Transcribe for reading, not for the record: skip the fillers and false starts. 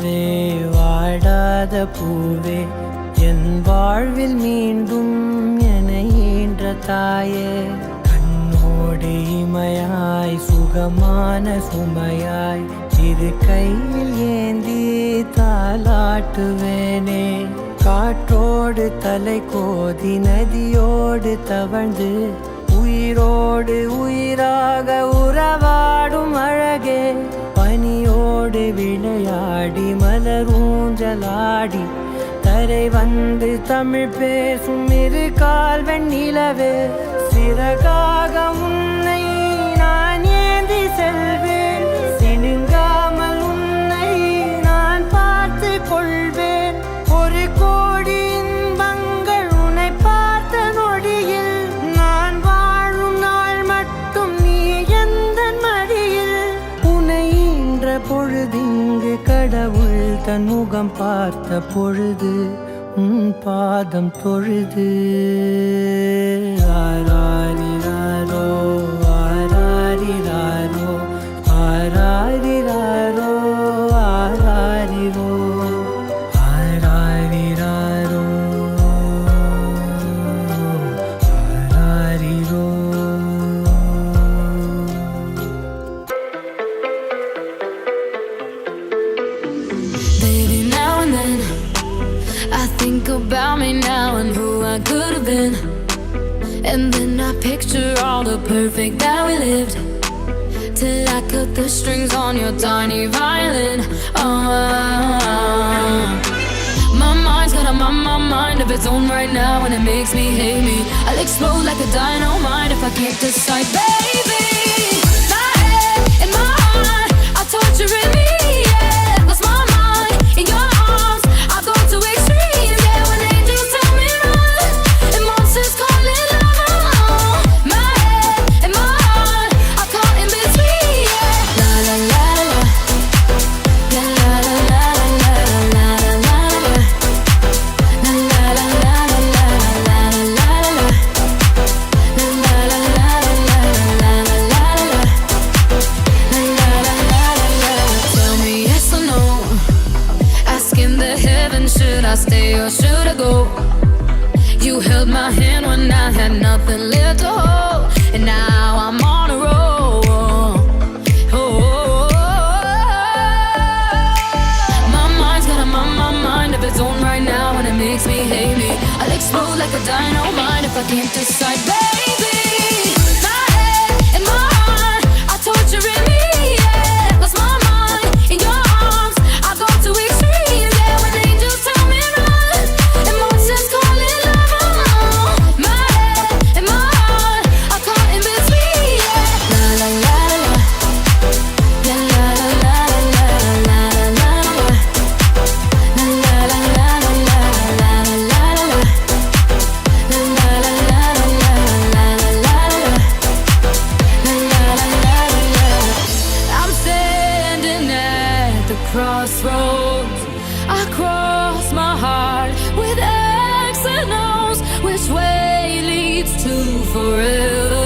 பூவே வாடாத பூவே என் வாழ்வில் மீண்டும் என ஈன்ற தாயே கண்ணோடு இமையாய் சுகமான சுமையாய் இரு கையில் ஏந்தி தாலாட்டுவேனே காற்றோடு தலை கோதி நதியோடு தவழ்ந்து உயிரோடு உயிராக உறவாடும் அழகே பனியோடு விளையாடி மலரூஞ்சலாடி தரை வந்து தமிழ் பேசும் இரு கால் வெண்ணிலவே சிறகாக உன்னை நான் ஏந்தி செல்வேன் சினுங்காமல் உன்னை நான் பார்த்து கொள்வேன் ஒரு கோடி இன்பங்கள் உன்னை பார்த்த நொடியில் நான் வாழும் நாள் மட்டும் நீ எந்த மடியில் உன்னை ஈன்ற பொழுதிங்கு கடவுள் தன் முகம் பார்த்த பொழுது உன் பாதம் தொழுது ஆராரிராரோ ஆராரிராரோ ஆராரிராரோ ஆராரிரோ ஆராரிராரோ ஆராரிரோ. Baby, now and then I think about me now and who I could have been. And then I picture all the perfect that we lived, till I cut the strings on your tiny violin. My mind's got a mind of its own right now, and it makes me hate me. I'll explode like a dynamite if I can't decide, baby. My head and my heart are torturing me, yeah. Lost my mind in your arms, I go to extremes, yeah. When angels tell me run and monsters call it love. My head and my heart are caught in between, yeah. La la la la, la la la la la la la la, la la la la la la la la la, la la la la la la la la. Tell me yes or no, asking the heavens, should I stay or should I go? You held my hand when I had nothing left to hold, and now I'm on a roll. My mind's got a mind of its own right now, and it makes me hate me. I'll explode like a dynamite if I can't decide, baby. My head and my heart are torturing me, yeah. Lost my mind in your arms, I go to extremes, yeah. When angels tell me run and monsters call it love. My head and my heart are caught in between, yeah. La la la la, la la la la la la la, la la la la la la la la la, la la la la la la. I'm standing at the crossroads. I cross my heart with X and O's. Which way leads to forever?